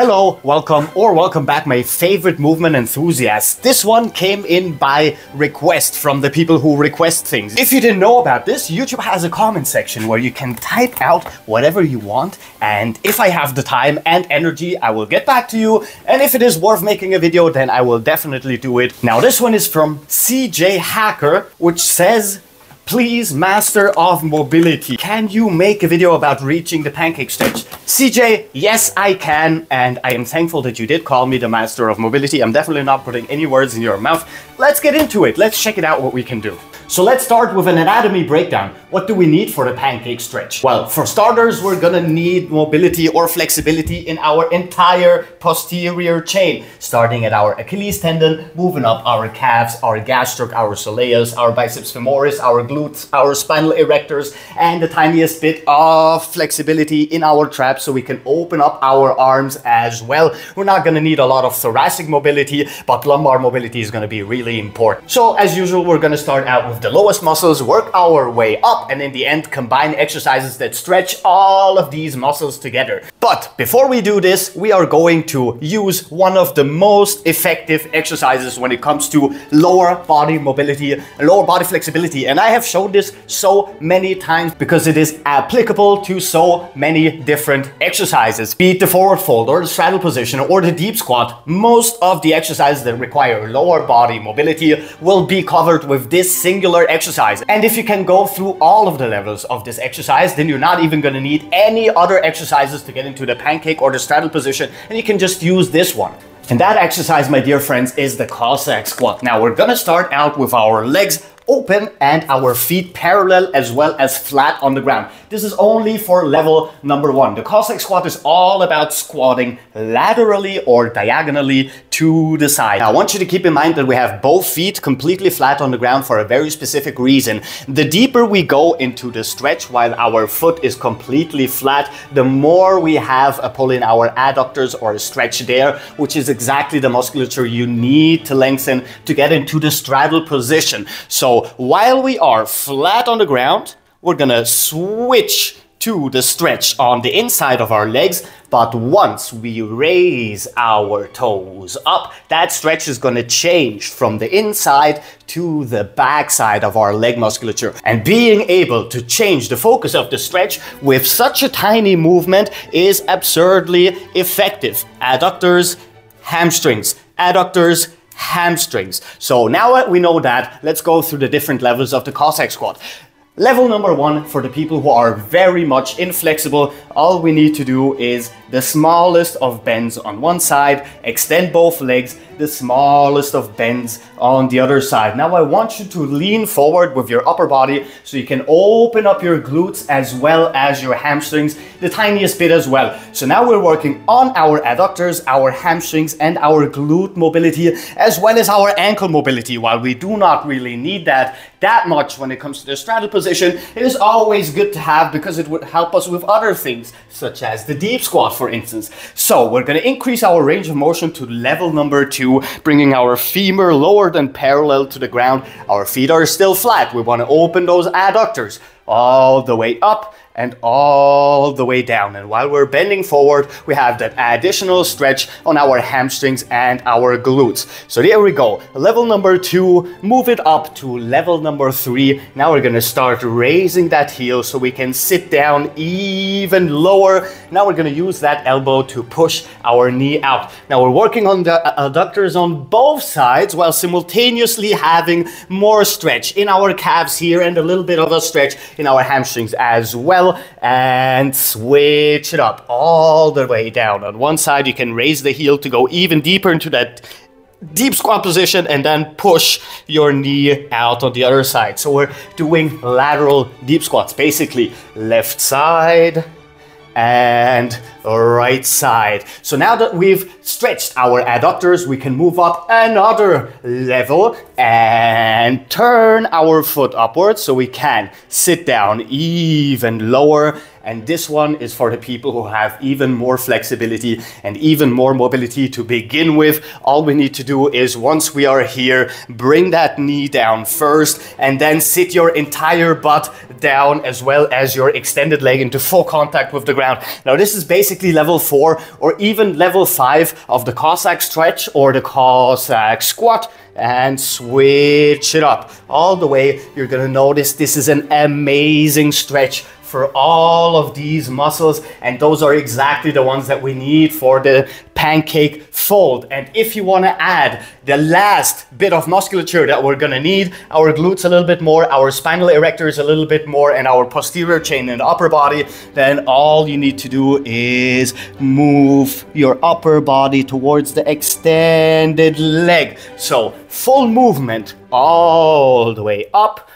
Hello, welcome back, my favorite movement enthusiasts. This one came in by request from the people who request things. If you didn't know about this, YouTube has a comment section where you can type out whatever you want, and if I have the time and energy, I will get back to you, and if it is worth making a video, then I will definitely do it. Now this one is from CJ Hacker, which says, please, master of mobility, can you make a video about reaching the pancake stretch? CJ, yes I can, and I am thankful that you did call me the master of mobility. I'm definitely not putting any words in your mouth. Let's get into it. Let's check it out what we can do. So let's start with an anatomy breakdown. What do we need for the pancake stretch? Well, for starters, we're gonna need mobility or flexibility in our entire posterior chain, starting at our Achilles tendon, moving up our calves, our gastroc, our soleus, our biceps femoris, our glutes, our spinal erectors, and the tiniest bit of flexibility in our traps so we can open up our arms as well. We're not gonna need a lot of thoracic mobility, but lumbar mobility is gonna be really important. So as usual, we're gonna start out with the lowest muscles, work our way up, and in the end combine exercises that stretch all of these muscles together. But before we do this, we are going to use one of the most effective exercises when it comes to lower body mobility, lower body flexibility, and I have shown this so many times because it is applicable to so many different exercises. Be it the forward fold or the straddle position or the deep squat, most of the exercises that require lower body mobility will be covered with this singular exercise. And if you can go through all of the levels of this exercise, then you're not even going to need any other exercises to get into the pancake or the straddle position, and you can just use this one. And that exercise, my dear friends, is the Cossack squat. Now we're going to start out with our legs open and our feet parallel as well as flat on the ground. This is only for level number 1. The Cossack squat is all about squatting laterally or diagonally to the side. Now I want you to keep in mind that we have both feet completely flat on the ground for a very specific reason. The deeper we go into the stretch while our foot is completely flat, the more we have a pull in our adductors or a stretch there, which is exactly the musculature you need to lengthen to get into the straddle position. So while we are flat on the ground, we're gonna switch to the stretch on the inside of our legs, but once we raise our toes up, that stretch is gonna change from the inside to the back side of our leg musculature. And being able to change the focus of the stretch with such a tiny movement is absurdly effective. Adductors, hamstrings, adductors, hamstrings. So now that we know that, let's go through the different levels of the Cossack squat. Level number 1, for the people who are very much inflexible, all we need to do is the smallest of bends on one side, extend both legs, the smallest of bends on the other side. Now I want you to lean forward with your upper body so you can open up your glutes as well as your hamstrings, the tiniest bit as well. So now we're working on our adductors, our hamstrings, and our glute mobility, as well as our ankle mobility. While we do not really need that much when it comes to the straddle position, it is always good to have because it would help us with other things, such as the deep squat, for instance. So we're going to increase our range of motion to level number 2, bringing our femur lower than parallel to the ground. Our feet are still flat. We want to open those adductors all the way up and all the way down. And while we're bending forward, we have that additional stretch on our hamstrings and our glutes. So there we go. Level number 2, move it up to level number 3. Now we're gonna start raising that heel so we can sit down even lower. Now we're gonna use that elbow to push our knee out. Now we're working on the adductors on both sides while simultaneously having more stretch in our calves here and a little bit of a stretch in our hamstrings as well. And switch it up all the way down. On one side, you can raise the heel to go even deeper into that deep squat position and then push your knee out on the other side. So we're doing lateral deep squats, basically left side and right side. So now that we've stretched our adductors, we can move up another level and turn our foot upwards so we can sit down even lower And this one is for the people who have even more flexibility and even more mobility to begin with. All we need to do is, once we are here, bring that knee down first and then sit your entire butt down as well as your extended leg into full contact with the ground. Now this is basically level 4 or even level 5 of the Cossack stretch or the Cossack squat, and switch it up all the way. You're gonna notice this is an amazing stretch for all of these muscles, and those are exactly the ones that we need for the pancake fold. And if you want to add the last bit of musculature that we're gonna need, our glutes a little bit more, our spinal erectors a little bit more, and our posterior chain in the upper body, then all you need to do is move your upper body towards the extended leg. So full movement all the way up,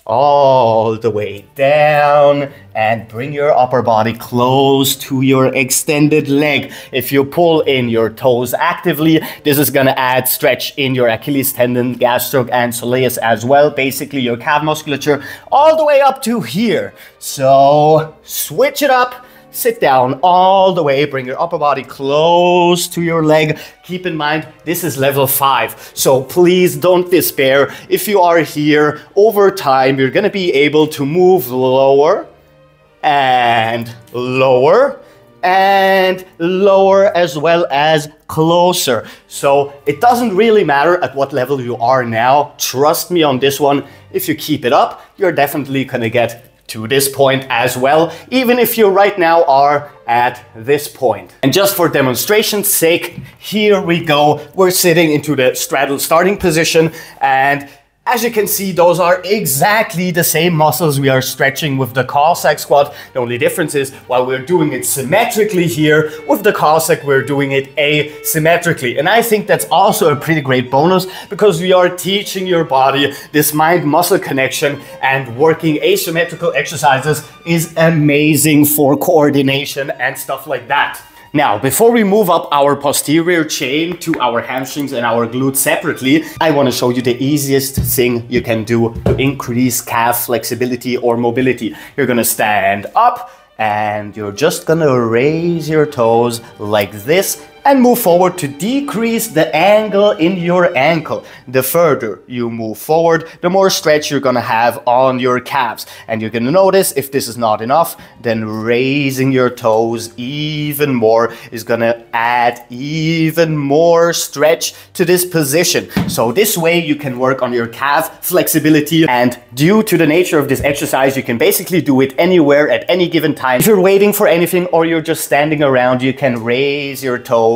all the way down, and bring your upper body close to your extended leg. If you pull in your toes actively, this is gonna add stretch in your Achilles tendon, gastroc, and soleus as well, basically your calf musculature, all the way up to here. So switch it up. Sit down all the way, bring your upper body close to your leg. Keep in mind, this is level 5, so please don't despair. If you are here, over time, you're gonna be able to move lower and lower and lower, as well as closer. So it doesn't really matter at what level you are now. Trust me on this one. If you keep it up, you're definitely gonna get to this point as well, even if you right now are at this point. And just for demonstration's sake, here we go. We're sitting into the straddle starting position, and as you can see, those are exactly the same muscles we are stretching with the Cossack squat. The only difference is, while we're doing it symmetrically here, with the Cossack we're doing it asymmetrically. And I think that's also a pretty great bonus, because we are teaching your body this mind-muscle connection, and working asymmetrical exercises is amazing for coordination and stuff like that. Now, before we move up our posterior chain to our hamstrings and our glutes separately, I want to show you the easiest thing you can do to increase calf flexibility or mobility. You're going to stand up and you're just going to raise your toes like this and move forward to decrease the angle in your ankle. The further you move forward, the more stretch you're gonna have on your calves. And you're gonna notice, if this is not enough, then raising your toes even more is gonna add even more stretch to this position. So this way you can work on your calf flexibility, and due to the nature of this exercise, you can basically do it anywhere at any given time. If you're waiting for anything or you're just standing around, you can raise your toes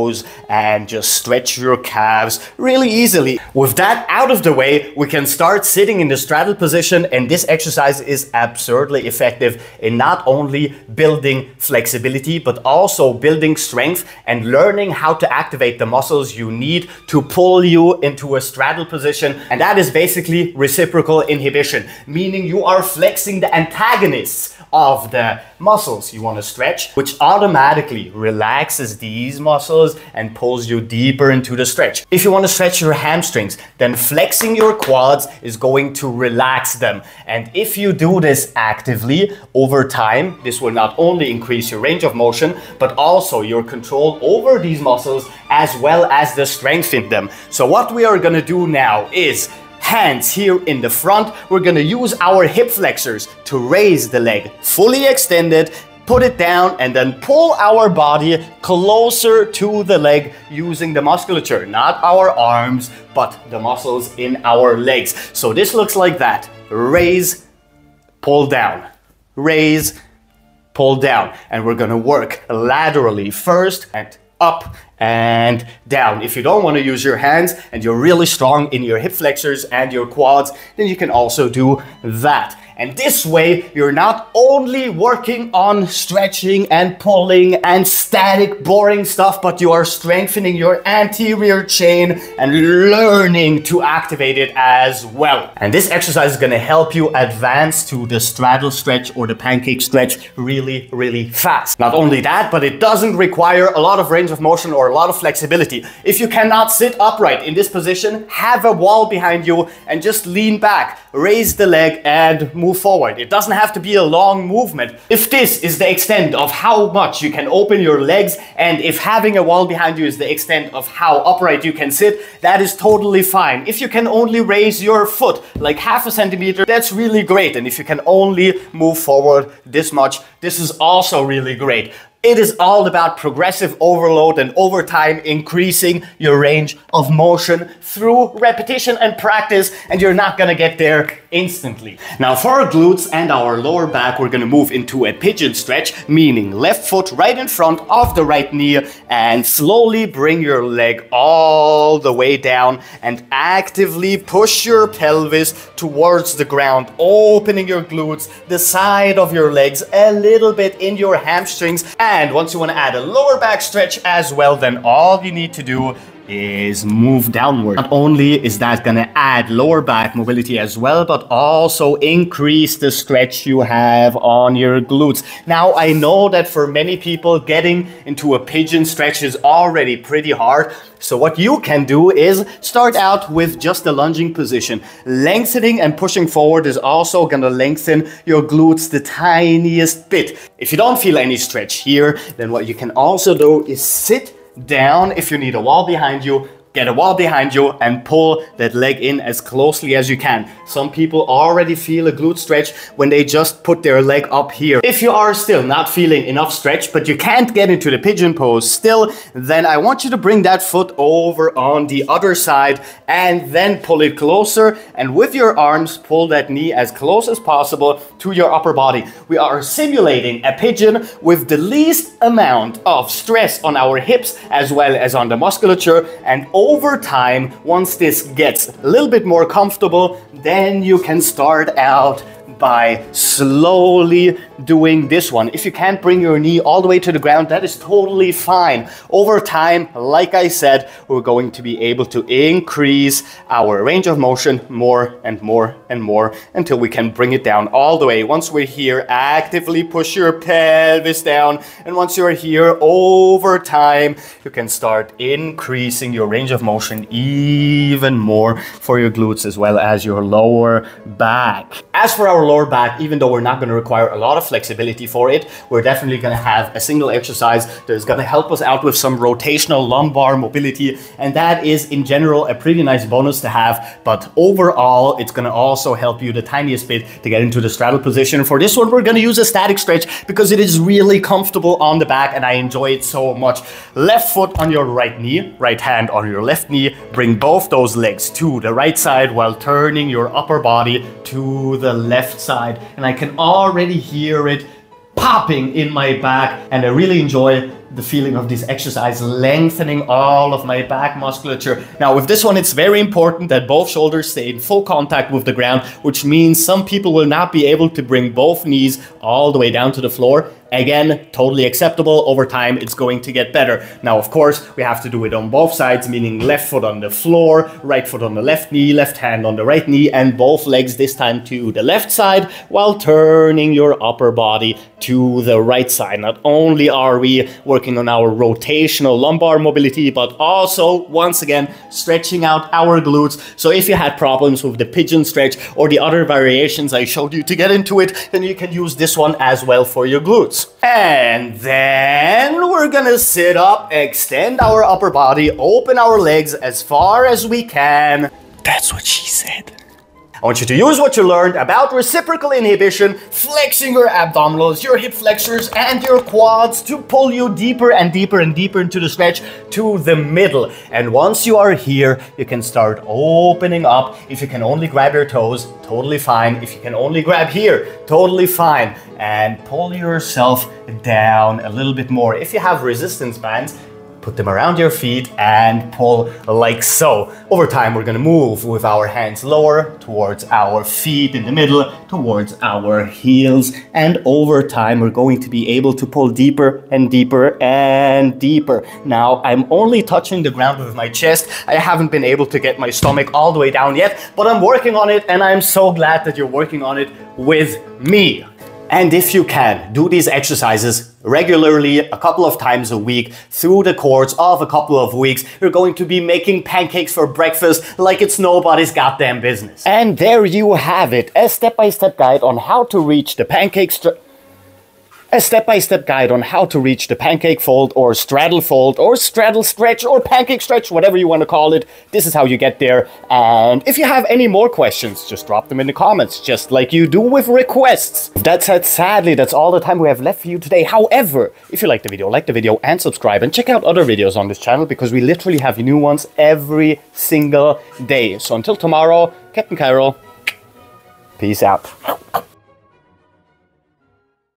and just stretch your calves really easily. With that out of the way, we can start sitting in the straddle position, and this exercise is absurdly effective in not only building flexibility but also building strength and learning how to activate the muscles you need to pull you into a straddle position. And that is basically reciprocal inhibition, meaning you are flexing the antagonists of the muscles you want to stretch, which automatically relaxes these muscles and pulls you deeper into the stretch. If you want to stretch your hamstrings, then flexing your quads is going to relax them. And if you do this actively over time, this will not only increase your range of motion, but also your control over these muscles as well as the strength in them. So what we are going to do now is hands here in the front. We're gonna use our hip flexors to raise the leg fully extended, put it down, and then pull our body closer to the leg using the musculature, not our arms, but the muscles in our legs. So this looks like that. Raise, pull down, raise, pull down. And we're gonna work laterally first and up and down. If you don't want to use your hands and you're really strong in your hip flexors and your quads, then you can also do that. And this way, you're not only working on stretching and pulling and static, boring stuff, but you are strengthening your anterior chain and learning to activate it as well. And this exercise is going to help you advance to the straddle stretch or the pancake stretch really, really fast. Not only that, but it doesn't require a lot of range of motion or a lot of flexibility. If you cannot sit upright in this position, have a wall behind you and just lean back, raise the leg and move move forward. It doesn't have to be a long movement. If this is the extent of how much you can open your legs, and if having a wall behind you is the extent of how upright you can sit, that is totally fine. If you can only raise your foot like half a centimeter, that's really great. And if you can only move forward this much, this is also really great. It is all about progressive overload and over time increasing your range of motion through repetition and practice, and you're not gonna get there instantly. Now for our glutes and our lower back, we're gonna move into a pigeon stretch, meaning left foot right in front of the right knee, and slowly bring your leg all the way down and actively push your pelvis towards the ground, opening your glutes, the side of your legs, a little bit in your hamstrings. And once you want to add a lower back stretch as well, then all you need to do is move downward. Not only is that gonna add lower back mobility as well, but also increase the stretch you have on your glutes. Now, I know that for many people, getting into a pigeon stretch is already pretty hard. So what you can do is start out with just a lunging position. Lengthening and pushing forward is also gonna lengthen your glutes the tiniest bit. If you don't feel any stretch here, then what you can also do is sit down. If you need a wall behind you, get a wall behind you and pull that leg in as closely as you can. Some people already feel a glute stretch when they just put their leg up here. If you are still not feeling enough stretch, but you can't get into the pigeon pose still, then I want you to bring that foot over on the other side and then pull it closer, and with your arms pull that knee as close as possible to your upper body. We are simulating a pigeon with the least amount of stress on our hips as well as on the musculature, and over time, once this gets a little bit more comfortable, then you can start out by slowly doing this one. If you can't bring your knee all the way to the ground, that is totally fine. Over time, like I said, we're going to be able to increase our range of motion more and more and more until we can bring it down all the way. Once we're here, actively push your pelvis down. And once you're here, over time, you can start increasing your range of motion even more for your glutes as well as your lower back. As for our lower back, even though we're not going to require a lot of flexibility for it, we're definitely going to have a single exercise that is going to help us out with some rotational lumbar mobility, and that is in general a pretty nice bonus to have, but overall it's going to also help you the tiniest bit to get into the straddle position. For this one, we're going to use a static stretch because it is really comfortable on the back and I enjoy it so much. Left foot on your right knee, right hand on your left knee, bring both those legs to the right side while turning your upper body to the left side, and I can already hear it popping in my back, and I really enjoy the feeling of this exercise, lengthening all of my back musculature. Now with this one, it's very important that both shoulders stay in full contact with the ground, which means some people will not be able to bring both knees all the way down to the floor. Again, totally acceptable. Over time, it's going to get better. Now, of course, we have to do it on both sides, meaning left foot on the floor, right foot on the left knee, left hand on the right knee, and both legs this time to the left side while turning your upper body to the right side. Not only are we working on our rotational lumbar mobility, but also, once again, stretching out our glutes. So if you had problems with the pigeon stretch or the other variations I showed you to get into it, then you can use this one as well for your glutes. And then we're gonna sit up, extend our upper body, open our legs as far as we can. That's what she said. I want you to use what you learned about reciprocal inhibition, flexing your abdominals, your hip flexors, and your quads to pull you deeper and deeper and deeper into the stretch to the middle. And once you are here, you can start opening up. If you can only grab your toes, totally fine. If you can only grab here, totally fine. And pull yourself down a little bit more. If you have resistance bands, put them around your feet and pull like so. Over time, we're gonna move with our hands lower towards our feet in the middle, towards our heels. And over time, we're going to be able to pull deeper and deeper and deeper. Now, I'm only touching the ground with my chest. I haven't been able to get my stomach all the way down yet, but I'm working on it, and I'm so glad that you're working on it with me. And if you can, do these exercises regularly, a couple of times a week, through the course of a couple of weeks. You're going to be making pancakes for breakfast like it's nobody's goddamn business. And there you have it, a step-by-step guide on how to reach the pancake fold, or straddle fold, or straddle stretch, or pancake stretch, whatever you want to call it. This is how you get there. And if you have any more questions, just drop them in the comments, just like you do with requests. That said, sadly, that's all the time we have left for you today. However, if you like the video and subscribe, and check out other videos on this channel, because we literally have new ones every single day. So until tomorrow, Captain Cairo, peace out.